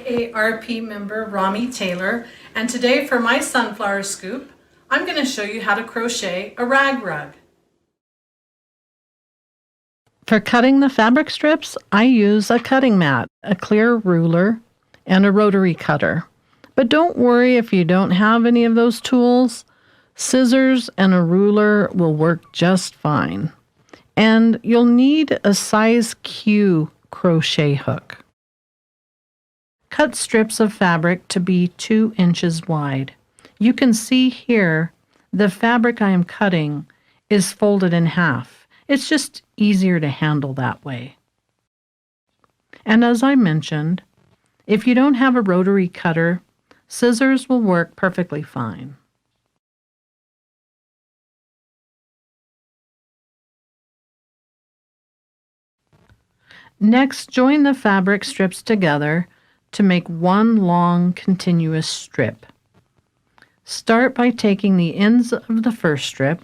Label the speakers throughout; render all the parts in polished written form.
Speaker 1: AARP member Romy Taylor, and today for my Sunflower Scoop, I'm going to show you how to crochet a rag rug. For cutting the fabric strips, I use a cutting mat, a clear ruler, and a rotary cutter. But don't worry if you don't have any of those tools. Scissors and a ruler will work just fine. And you'll need a size Q crochet hook. Cut strips of fabric to be 2 inches wide. You can see here the fabric I am cutting is folded in half. It's just easier to handle that way. And as I mentioned, if you don't have a rotary cutter, scissors will work perfectly fine. Next, join the fabric strips together to make one long continuous strip. Start by taking the ends of the first strip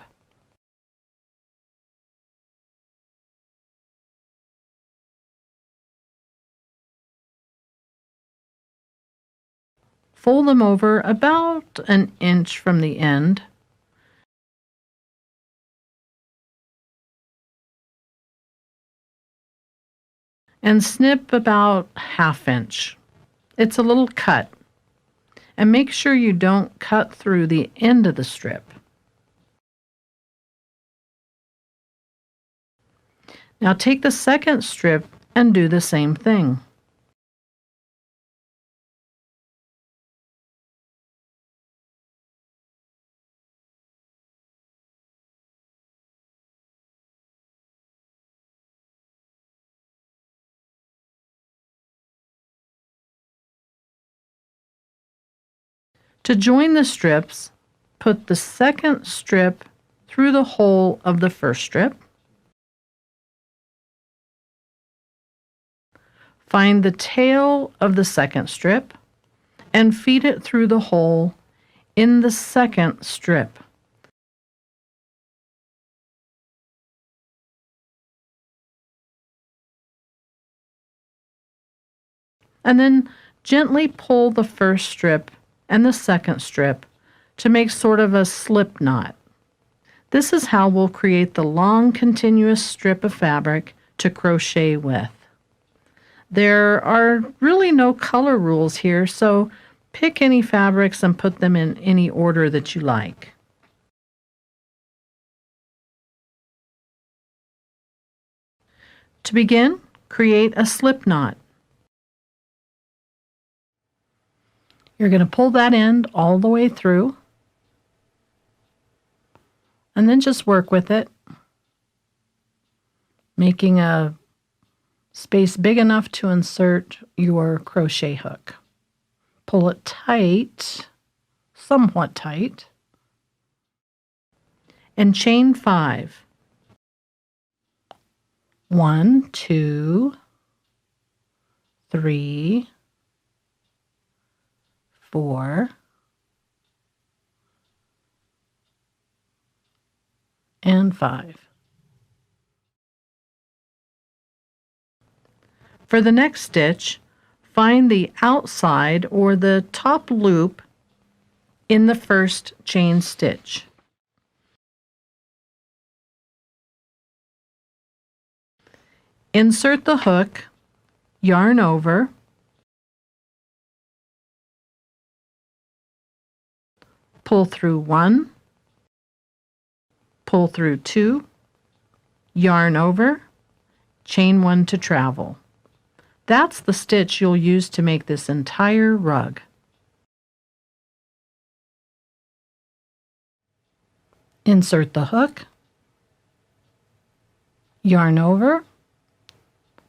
Speaker 1: fold them over about an inch from the end. And snip about 1/2 inch. It's a little cut. And make sure you don't cut through the end of the strip. Now take the second strip and do the same thing. To join the strips, put the second strip through the hole of the first strip. Find the tail of the second strip and feed it through the hole in the second strip. And then gently pull the first strip and the second strip to make sort of a slip knot. This is how we'll create the long continuous strip of fabric to crochet with. There are really no color rules here, so pick any fabrics and put them in any order that you like. To begin, create a slip knot. You're going to pull that end all the way through and then just work with it, making a space big enough to insert your crochet hook. Pull it tight, somewhat tight, and chain 5. 1, 2, 3, 4, and 5. For the next stitch, find the outside or the top loop in the first chain stitch. Insert the hook, yarn over, pull through 1, pull through 2, yarn over, chain 1 to travel. That's the stitch you'll use to make this entire rug. Insert the hook, yarn over,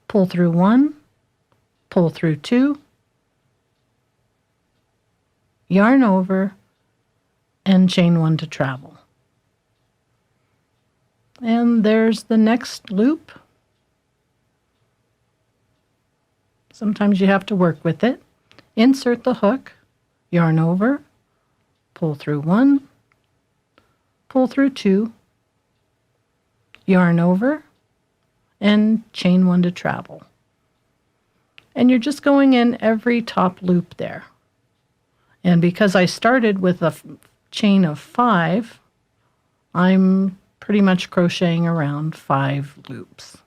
Speaker 1: pull through 1, pull through 2, yarn over, and chain 1 to travel. And there's the next loop. Sometimes you have to work with it. Insert the hook, yarn over, pull through 1, pull through 2, yarn over, and chain 1 to travel. And you're just going in every top loop there. And because I started with a chain of 5, I'm pretty much crocheting around 5 loops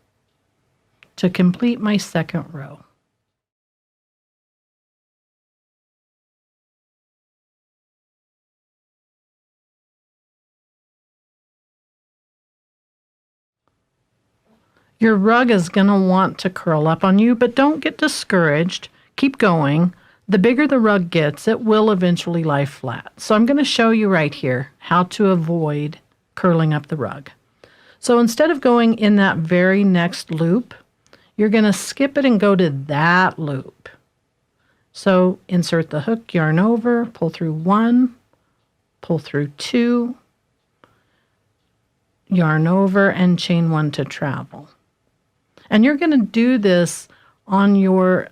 Speaker 1: to complete my second row. Your rug is going to want to curl up on you, but don't get discouraged. Keep going. The bigger the rug gets, it will eventually lie flat. So I'm going to show you right here how to avoid curling up the rug. So instead of going in that very next loop, you're going to skip it and go to that loop. So insert the hook, yarn over, pull through 1, pull through 2, yarn over, and chain 1 to travel. And you're going to do this on your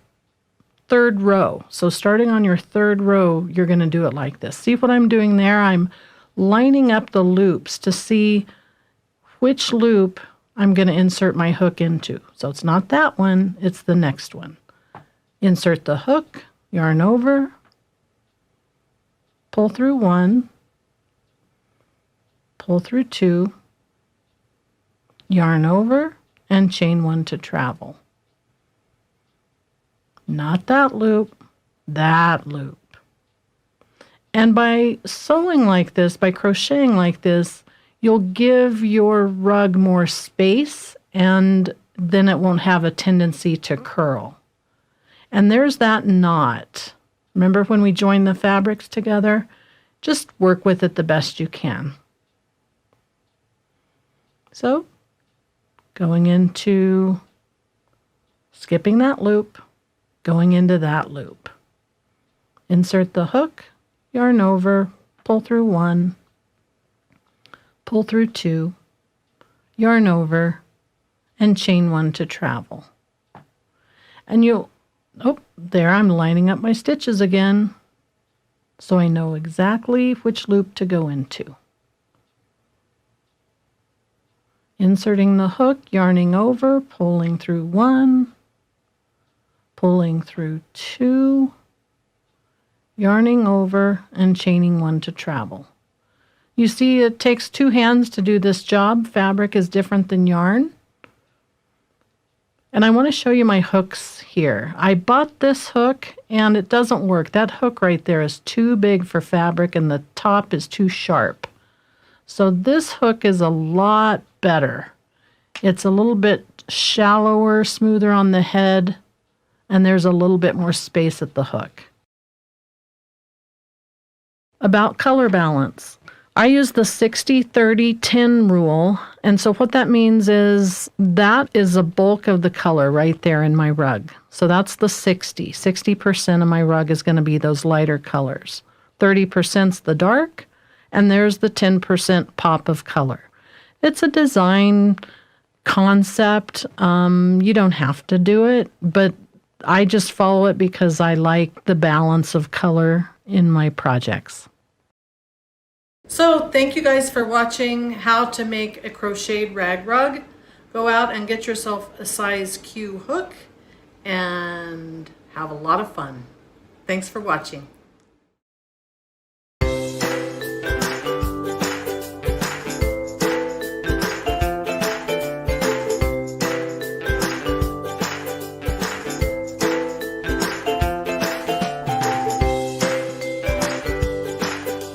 Speaker 1: 3rd row. So starting on your 3rd row, you're going to do it like this. See what I'm doing there? I'm lining up the loops to see which loop I'm going to insert my hook into. So it's not that one, it's the next one. Insert the hook, yarn over, pull through 1, pull through 2, yarn over, and chain 1 to travel. Not that loop, that loop. And by sewing like this, by crocheting like this, you'll give your rug more space, and then it won't have a tendency to curl. And there's that knot. Remember when we joined the fabrics together? Just work with it the best you can. So, going into, skipping that loop, going into that loop. Insert the hook, yarn over, pull through 1, pull through 2, yarn over, and chain 1 to travel. And you'll, oh, there I'm lining up my stitches again, so I know exactly which loop to go into. Inserting the hook, yarning over, pulling through 1, pulling through 2, yarning over, and chaining 1 to travel. You see, it takes 2 hands to do this job. Fabric is different than yarn. And I want to show you my hooks here. I bought this hook and it doesn't work. That hook right there is too big for fabric and the top is too sharp. So this hook is a lot better. It's a little bit shallower, smoother on the head, and there's a little bit more space at the hook. About color balance. I use the 60-30-10 rule, and so what that means is that is a bulk of the color right there in my rug. So that's the 60. 60% of my rug is going to be those lighter colors. 30%'s the dark, and there's the 10% pop of color. It's a design concept. You don't have to do it, but I just follow it because I like the balance of color in my projects. So thank you guys for watching how to make a crocheted rag rug. Go out and get yourself a size Q hook and have a lot of fun. Thanks for watching.